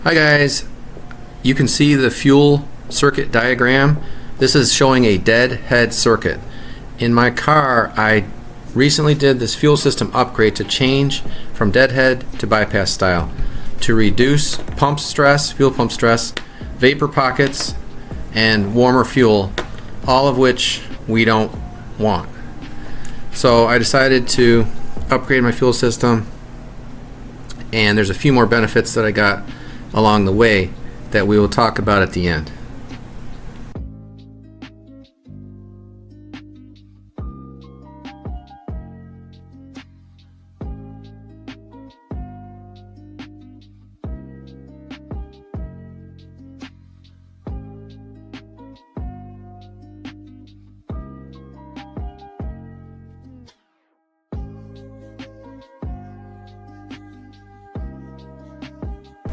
Hi guys, you can see the fuel circuit diagram. This is showing a deadhead circuit. In my car, I recently did this fuel system upgrade to change from deadhead to bypass style to reduce pump stress, fuel pump stress, vapor pockets, and warmer fuel, all of which we don't want. So I decided to upgrade my fuel system, and there's a few more benefits that I got along the way that we will talk about at the end.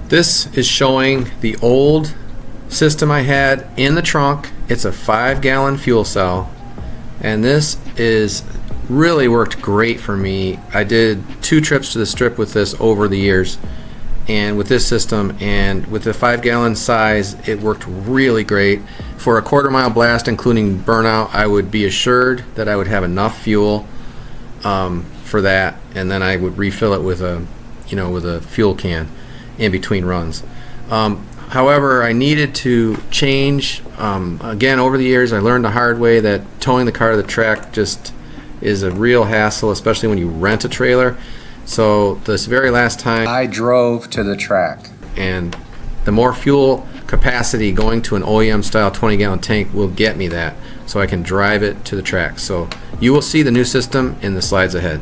This is showing the old system I had in the trunk. It's a 5-gallon fuel cell, and this is really worked great for me. I did 2 trips to the strip with this over the years, and with this system and with the 5-gallon size, it worked really great. For a quarter-mile blast, including burnout, I would be assured that I would have enough fuel for that, and then I would refill it with a fuel can in between runs. However, I needed to change. Again, over the years, I learned the hard way that towing the car to the track just is a real hassle, especially when you rent a trailer. So this very last time I drove to the track, and the more fuel capacity going to an OEM style 20-gallon tank will get me that, so I can drive it to the track. So you will see the new system in the slides ahead.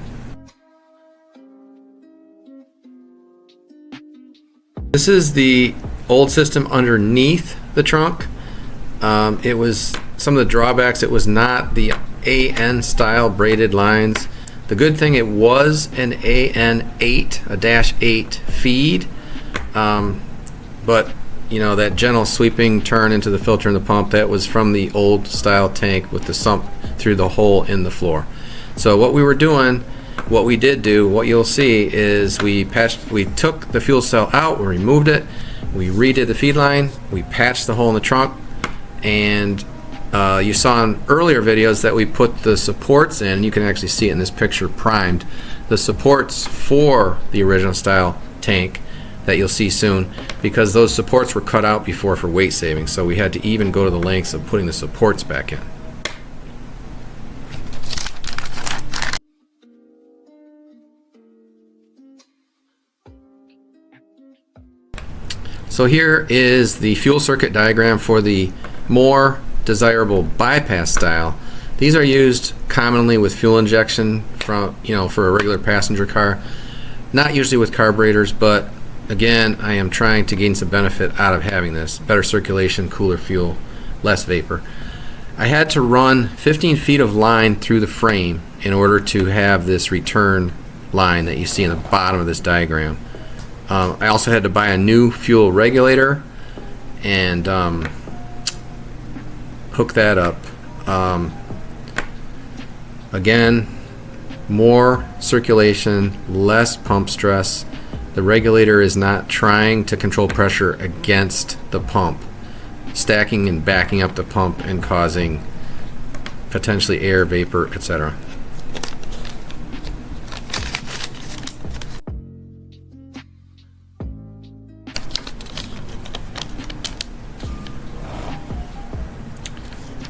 This is the old system underneath the trunk. It was some of the drawbacks. It was not the AN style braided lines. The good thing, it was an AN8, a -8 feed, but that gentle sweeping turn into the filter and the pump, that was from the old style tank with the sump through the hole in the floor. So what we did do, what you'll see is we took the fuel cell out, we removed it, we redid the feed line, we patched the hole in the trunk, and you saw in earlier videos that we put the supports in. You can actually see it in this picture primed. The supports for the original style tank that you'll see soon, because those supports were cut out before for weight saving, so we had to even go to the lengths of putting the supports back in. So here is the fuel circuit diagram for the more desirable bypass style. These are used commonly with fuel injection for a regular passenger car, not usually with carburetors, but again, I am trying to gain some benefit out of having this. Better circulation, cooler fuel, less vapor. I had to run 15 feet of line through the frame in order to have this return line that you see in the bottom of this diagram. I also had to buy a new fuel regulator and hook that up. Again, more circulation, less pump stress. The regulator is not trying to control pressure against the pump, stacking and backing up the pump and causing potentially air, vapor, etc.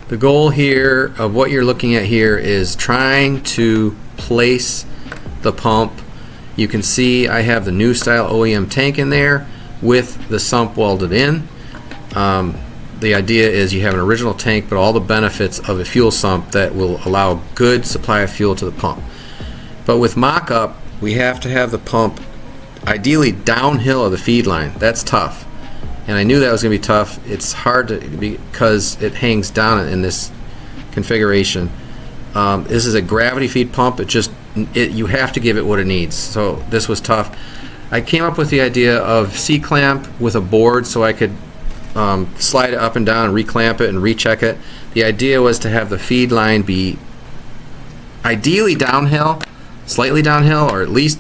The goal here of what you're looking at here is trying to place the pump. You can see I have the new style OEM tank in there with the sump welded in. The idea is you have an original tank, but all the benefits of a fuel sump that will allow a good supply of fuel to the pump. But with mock-up, we have to have the pump ideally downhill of the feed line. That's tough. And I knew that was going to be tough. It's hard because it hangs down in this configuration. This is a gravity feed pump. You have to give it what it needs. So this was tough. I came up with the idea of C-clamp with a board so I could slide it up and down and reclamp it and recheck it. The idea was to have the feed line be ideally downhill, slightly downhill, or at least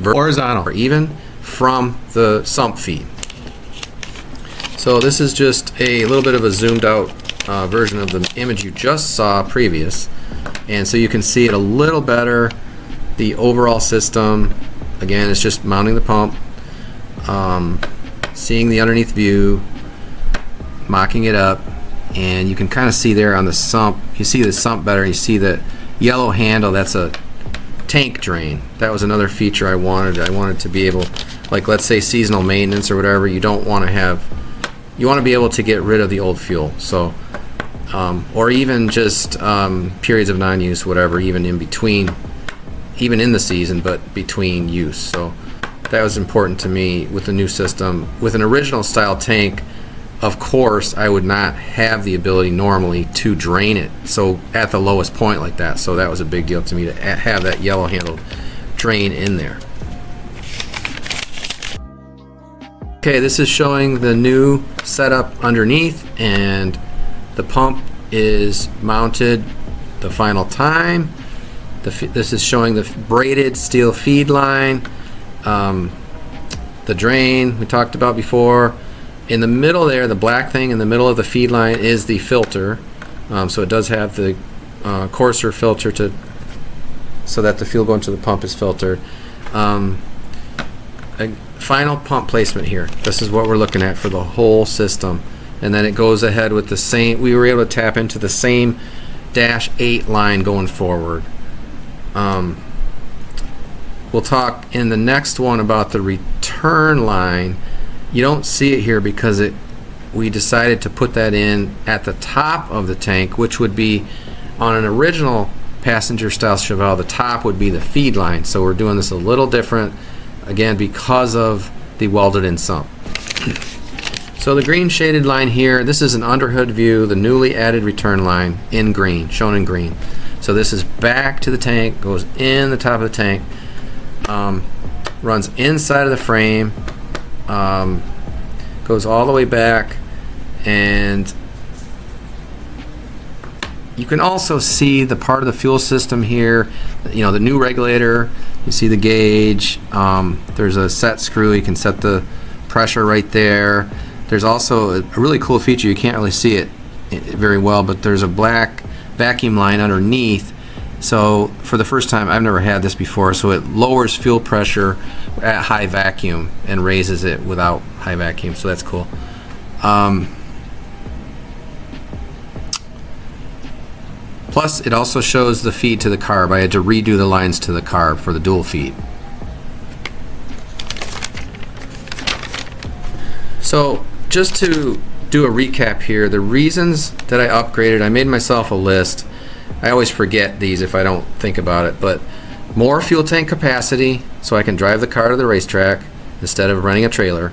horizontal or even from the sump feed. So this is just a little bit of a zoomed out version of the image you just saw previous, and so you can see it a little better. The overall system, again, it's just mounting the pump, seeing the underneath view, mocking it up, and you can kind of see there on the sump, you see the sump better, you see the yellow handle, that's a tank drain. That was another feature I wanted. I wanted to be able, like let's say seasonal maintenance or whatever, you don't want to have, you want to be able to get rid of the old fuel. So or even just periods of non-use, whatever, even in between, even in the season, but between use. So that was important to me with the new system. With an original style tank, of course, I would not have the ability normally to drain it so at the lowest point like that. So that was a big deal to me to have that yellow handled drain in there. Okay, this is showing the new setup underneath, and the pump is mounted the final time. This is showing the braided steel feed line, the drain we talked about before. In the middle there, the black thing in the middle of the feed line is the filter. So it does have the coarser filter so that the fuel going to the pump is filtered. A final pump placement here. This is what we're looking at for the whole system. And then it goes ahead with the same, we were able to tap into the same -8 line going forward. We'll talk in the next one about the return line. You don't see it here because we decided to put that in at the top of the tank, which would be on an original passenger style Chevelle, the top would be the feed line. So we're doing this a little different, again, because of the welded in sump. So the green shaded line here, this is an underhood view, the newly added return line in green, shown in green. So this is back to the tank, goes in the top of the tank, runs inside of the frame, goes all the way back, and you can also see the part of the fuel system here, you know, the new regulator, you see the gauge, there's a set screw, you can set the pressure right there. There's also a really cool feature, you can't really see it very well, but there's a black vacuum line underneath. So for the first time, I've never had this before, so it lowers fuel pressure at high vacuum and raises it without high vacuum, so that's cool. Plus it also shows the feed to the carb. I had to redo the lines to the carb for the dual feed. So just to do a recap here, the reasons that I upgraded, I made myself a list. I always forget these if I don't think about it, but more fuel tank capacity so I can drive the car to the racetrack instead of running a trailer.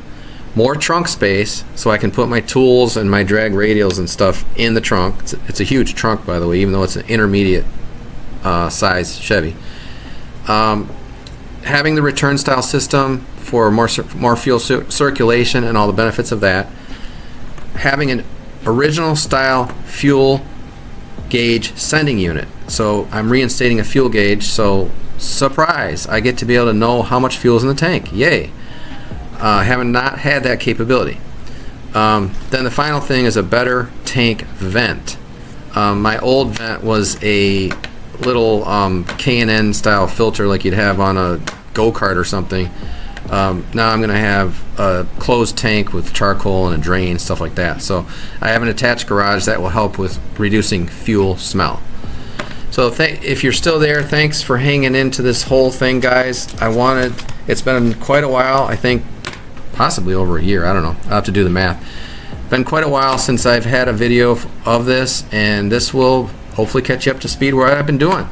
More trunk space so I can put my tools and my drag radials and stuff in the trunk. It's a huge trunk, by the way, even though it's an intermediate size Chevy. Having the return style system for more fuel circulation and all the benefits of that. Having an original style fuel gauge sending unit. So I'm reinstating a fuel gauge, so surprise, I get to be able to know how much fuel is in the tank. Yay. Haven't not had that capability. Then the final thing is a better tank vent. My old vent was a little K&N style filter like you'd have on a go-kart or something. Now I'm going to have a closed tank with charcoal and a drain, stuff like that. So I have an attached garage that will help with reducing fuel smell. So if you're still there, thanks for hanging into this whole thing, guys. It's been quite a while, I think possibly over a year, I don't know, I'll have to do the math. Been quite a while since I've had a video of this, and this will hopefully catch you up to speed where I've been doing.